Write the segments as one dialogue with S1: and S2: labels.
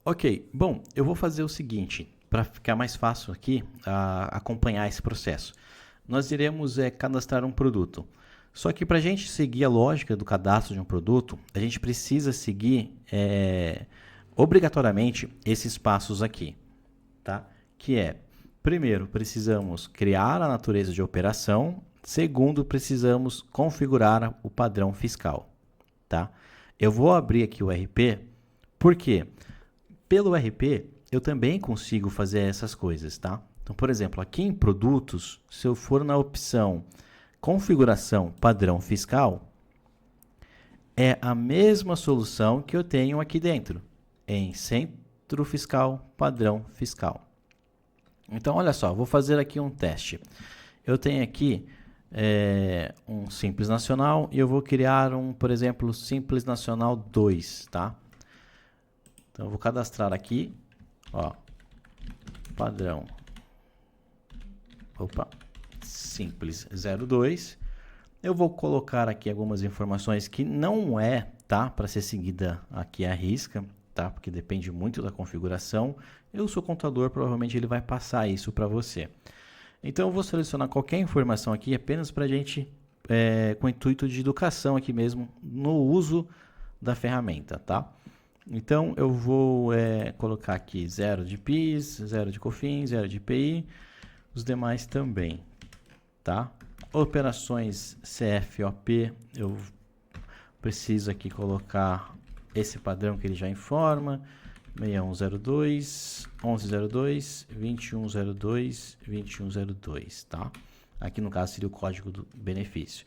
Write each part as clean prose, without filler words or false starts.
S1: Ok, bom, eu vou fazer o seguinte, para ficar mais fácil aqui acompanhar esse processo. Nós iremos cadastrar um produto. Só que para a gente seguir a lógica do cadastro de um produto, a gente precisa seguir obrigatoriamente esses passos aqui, tá? Que é, primeiro, precisamos criar a natureza de operação. Segundo, precisamos configurar o padrão fiscal, tá? Eu vou abrir aqui o RP, porque pelo RP eu também consigo fazer essas coisas, tá? Então, por exemplo, aqui em produtos, se eu for na opção configuração padrão fiscal, é a mesma solução que eu tenho aqui dentro, em centro fiscal, padrão fiscal. Então, olha só, vou fazer aqui um teste. Eu tenho aqui um Simples Nacional e eu vou criar por exemplo, Simples Nacional 2, tá? Então, eu vou cadastrar aqui, ó, padrão, Simples 02. Eu vou colocar aqui algumas informações que não tá, para ser seguida aqui à risca, tá? Porque depende muito da configuração. Eu sou contador, provavelmente ele vai passar isso para você. Então, eu vou selecionar qualquer informação aqui apenas para a gente, com o intuito de educação aqui mesmo, no uso da ferramenta, tá? Então, eu vou colocar aqui 0 de PIS, 0 de COFINS, 0 de IPI, os demais também, tá? Operações CFOP, eu preciso aqui colocar esse padrão que ele já informa, 6102, 1102, 2102, 2102, tá? Aqui no caso seria o código do benefício.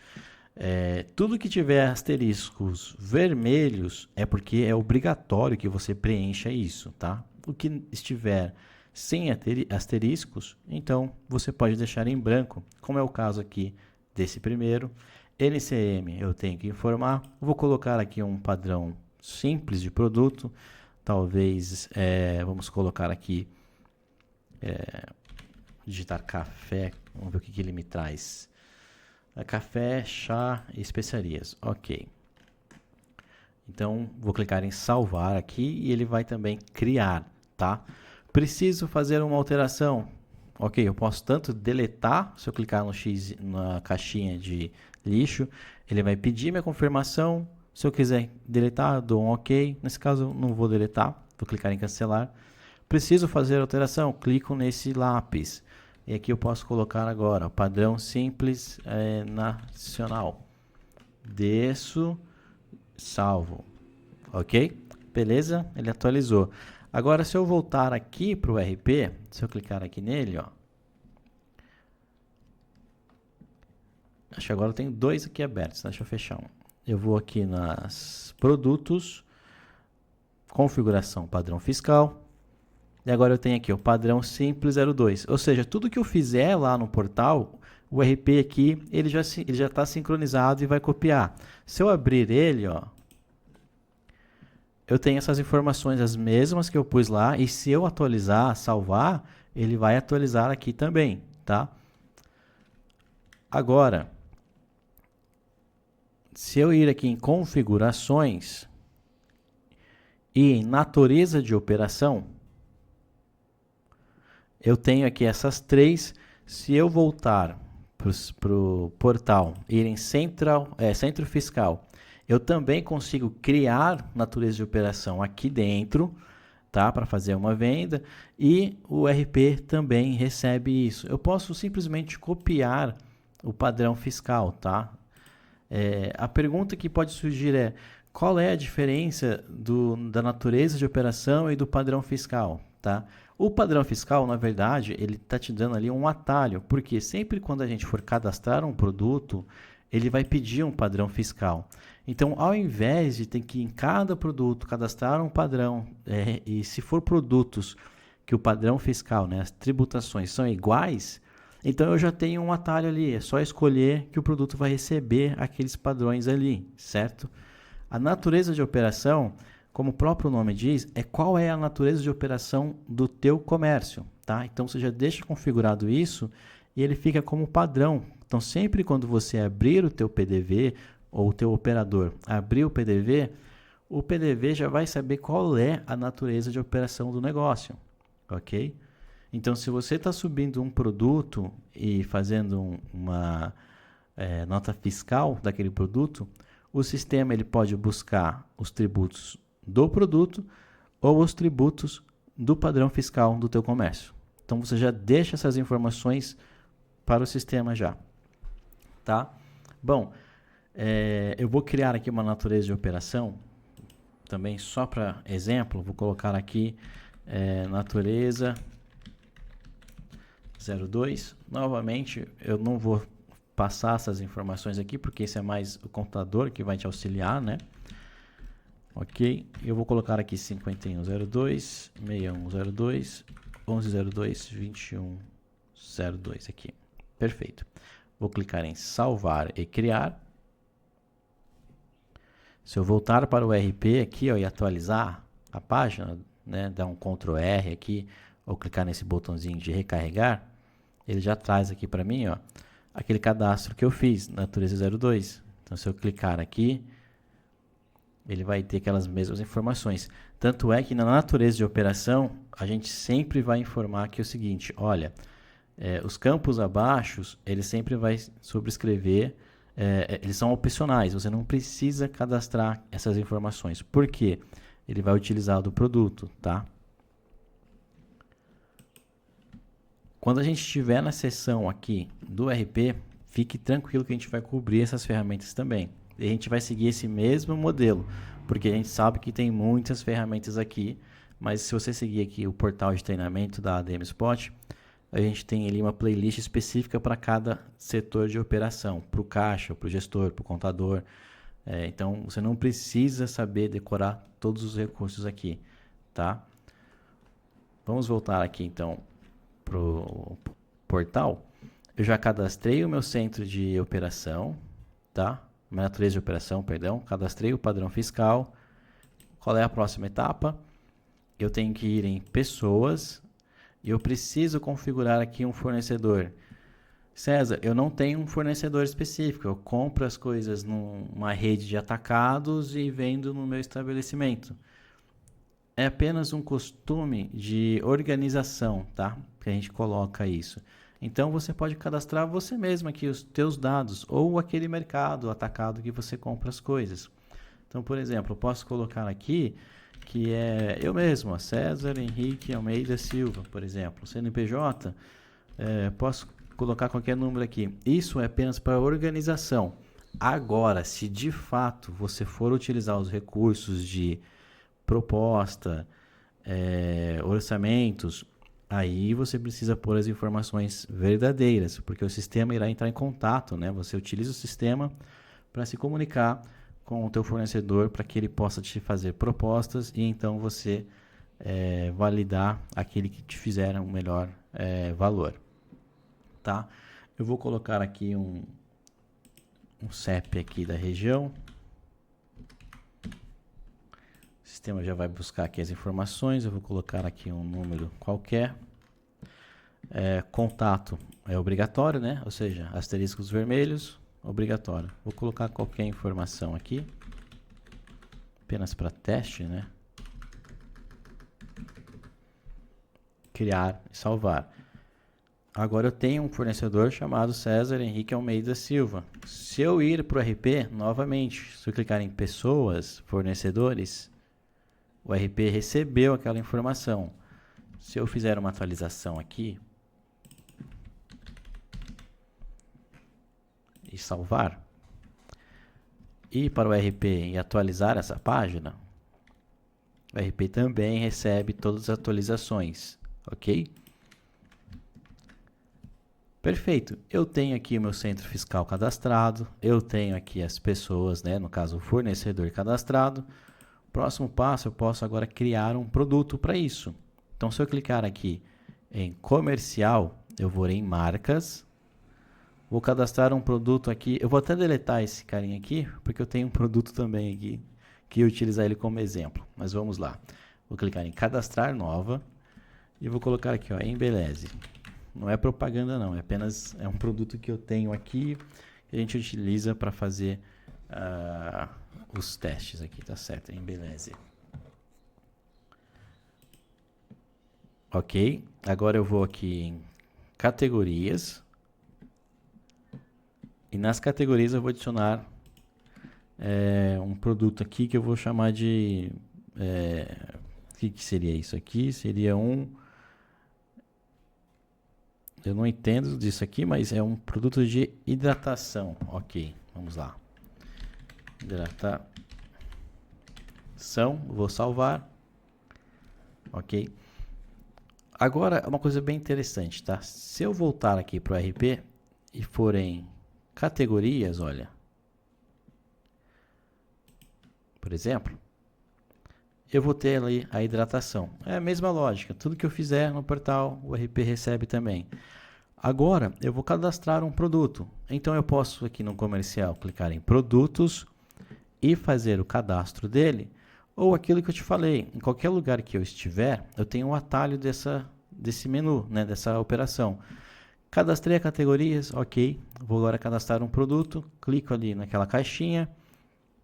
S1: Tudo que tiver asteriscos vermelhos é porque é obrigatório que você preencha isso, tá? O que estiver sem asteriscos, então você pode deixar em branco, como é o caso aqui desse primeiro. NCM eu tenho que informar, vou colocar aqui um padrão simples de produto, talvez vamos colocar aqui, digitar café, vamos ver o que ele me traz. Café, chá e especiarias, ok. Então, vou clicar em salvar aqui e ele vai também criar, tá? Preciso fazer uma alteração. Ok, eu posso tanto deletar, se eu clicar no X na caixinha de lixo, ele vai pedir minha confirmação. Se eu quiser deletar, eu dou um ok. Nesse caso, eu não vou deletar, vou clicar em cancelar. Preciso fazer alteração, clico nesse lápis. E aqui eu posso colocar agora, padrão simples nacional. Desço, salvo. Ok? Beleza? Ele atualizou. Agora, se eu voltar aqui para o RP, se eu clicar aqui nele, ó. Acho que agora eu tenho dois aqui abertos, deixa eu fechar um. Eu vou aqui nas produtos, configuração padrão fiscal. E agora eu tenho aqui o padrão simples 02. Ou seja, tudo que eu fizer lá no portal, o RP aqui, ele já está sincronizado e vai copiar. Se eu abrir ele, ó, eu tenho essas informações, as mesmas que eu pus lá, e se eu atualizar, salvar, ele vai atualizar aqui também, tá? Agora, se eu ir aqui em configurações e em natureza de operação, eu tenho aqui essas três. Se eu voltar para o portal, ir em centro fiscal, eu também consigo criar natureza de operação aqui dentro, tá? Para fazer uma venda, e o RP também recebe isso. Eu posso simplesmente copiar o padrão fiscal, tá? A pergunta que pode surgir é: qual é a diferença da natureza de operação e do padrão fiscal, tá? O padrão fiscal, na verdade, ele está te dando ali um atalho, porque sempre quando a gente for cadastrar um produto, ele vai pedir um padrão fiscal. Então, ao invés de ter que em cada produto cadastrar um padrão, e se for produtos que o padrão fiscal, né, as tributações são iguais, então eu já tenho um atalho ali, é só escolher que o produto vai receber aqueles padrões ali, certo? A natureza de operação, como o próprio nome diz, qual é a natureza de operação do teu comércio, tá? Então, você já deixa configurado isso e ele fica como padrão. Então, sempre quando você abrir o teu PDV ou o teu operador abrir o PDV, o PDV já vai saber qual é a natureza de operação do negócio, ok? Então, se você está subindo um produto e fazendo uma nota fiscal daquele produto, o sistema ele pode buscar os tributos do produto ou os tributos do padrão fiscal do teu comércio. Então, você já deixa essas informações para o sistema já, tá? Bom, eu vou criar aqui uma natureza de operação, também só para exemplo, vou colocar aqui natureza 02. Novamente, eu não vou passar essas informações aqui, porque esse é mais o computador que vai te auxiliar, né? Ok, eu vou colocar aqui 5102, 6102, 1102, 2102 aqui. Perfeito. Vou clicar em salvar e criar. Se eu voltar para o RP aqui, ó, e atualizar a página, né, dar um Ctrl R aqui, ou clicar nesse botãozinho de recarregar, ele já traz aqui para mim, ó, aquele cadastro que eu fiz, natureza 02. Então, se eu clicar aqui, ele vai ter aquelas mesmas informações. Tanto é que na natureza de operação, a gente sempre vai informar aqui o seguinte, olha, os campos abaixo, ele sempre vai sobrescrever, eles são opcionais, você não precisa cadastrar essas informações. Por quê? Ele vai utilizar do produto, tá? Quando a gente estiver na seção aqui do RP, fique tranquilo que a gente vai cobrir essas ferramentas também. E a gente vai seguir esse mesmo modelo, porque a gente sabe que tem muitas ferramentas aqui, mas se você seguir aqui o portal de treinamento da ADM Spot, a gente tem ali uma playlist específica para cada setor de operação, para o caixa, para o gestor, para o contador. Então, você não precisa saber decorar todos os recursos aqui, tá? Vamos voltar aqui, então, para o portal. Eu já cadastrei o meu centro de operação, tá? Minha natureza de operação, perdão. Cadastrei o padrão fiscal. Qual é a próxima etapa? Eu tenho que ir em pessoas e eu preciso configurar aqui um fornecedor. César, eu não tenho um fornecedor específico. Eu compro as coisas numa rede de atacados e vendo no meu estabelecimento. É apenas um costume de organização, tá? Que a gente coloca isso. Então, você pode cadastrar você mesmo aqui os teus dados ou aquele mercado atacado que você compra as coisas. Então, por exemplo, eu posso colocar aqui que é eu mesmo, César Henrique Almeida Silva, por exemplo. CNPJ, posso colocar qualquer número aqui. Isso é apenas para organização. Agora, se de fato você for utilizar os recursos de proposta, orçamentos, aí você precisa pôr as informações verdadeiras, porque o sistema irá entrar em contato, né? Você utiliza o sistema para se comunicar com o teu fornecedor para que ele possa te fazer propostas e então você validar aquele que te fizer um melhor valor, tá? Eu vou colocar aqui um CEP aqui da região. O sistema já vai buscar aqui as informações. Eu vou colocar aqui um número qualquer. Contato é obrigatório, né? Ou seja, asteriscos vermelhos, obrigatório. Vou colocar qualquer informação aqui, apenas para teste, né? Criar e salvar. Agora eu tenho um fornecedor chamado César Henrique Almeida Silva. Se eu ir para o RP, novamente, se eu clicar em pessoas, fornecedores, o RP recebeu aquela informação. Se eu fizer uma atualização aqui e salvar, e para o RP e atualizar essa página, o RP também recebe todas as atualizações, ok? Perfeito, eu tenho aqui o meu centro fiscal cadastrado, eu tenho aqui as pessoas, né, no caso o fornecedor cadastrado. Próximo passo, eu posso agora criar um produto para isso. Então, se eu clicar aqui em comercial, eu vou em marcas, vou cadastrar um produto aqui. Eu vou até deletar esse carinha aqui, porque eu tenho um produto também aqui, que eu utilizar ele como exemplo. Mas vamos lá. Vou clicar em cadastrar nova e vou colocar aqui, ó, Embeleze. Não é propaganda não, é apenas um produto que eu tenho aqui, que a gente utiliza para fazer os testes aqui, tá certo, hein? Beleza. Ok, agora eu vou aqui em categorias. E nas categorias eu vou adicionar um produto aqui que eu vou chamar de... o que seria isso aqui? Seria um... Eu não entendo disso aqui, mas é um produto de hidratação. Ok, vamos lá. Hidratação. Vou salvar. Ok. Agora, uma coisa bem interessante, tá? Se eu voltar aqui para o RP e for em categorias, olha. Por exemplo, eu vou ter ali a hidratação. É a mesma lógica. Tudo que eu fizer no portal, o RP recebe também. Agora, eu vou cadastrar um produto. Então, eu posso aqui no comercial clicar em produtos e fazer o cadastro dele. Ou aquilo que eu te falei, em qualquer lugar que eu estiver, eu tenho um atalho desse menu, né, dessa operação. Cadastrei a categorias, ok. Vou agora cadastrar um produto, clico ali naquela caixinha.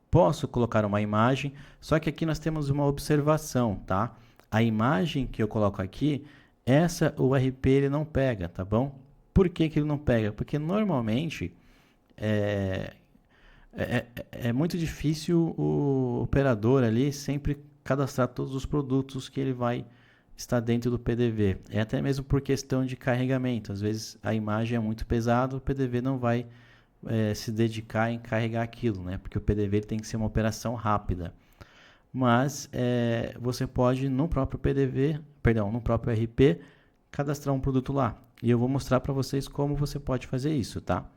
S1: Posso colocar uma imagem, só que aqui nós temos uma observação, tá? A imagem que eu coloco aqui, essa o RP ele não pega, tá bom? Por que que ele não pega? Porque normalmente é muito difícil o operador ali sempre cadastrar todos os produtos que ele vai estar dentro do PDV. É até mesmo por questão de carregamento. Às vezes a imagem é muito pesada, o PDV não vai se dedicar em carregar aquilo, né? Porque o PDV ele tem que ser uma operação rápida. Mas você pode no próprio PDV, perdão, no próprio RP, cadastrar um produto lá. E eu vou mostrar para vocês como você pode fazer isso, tá?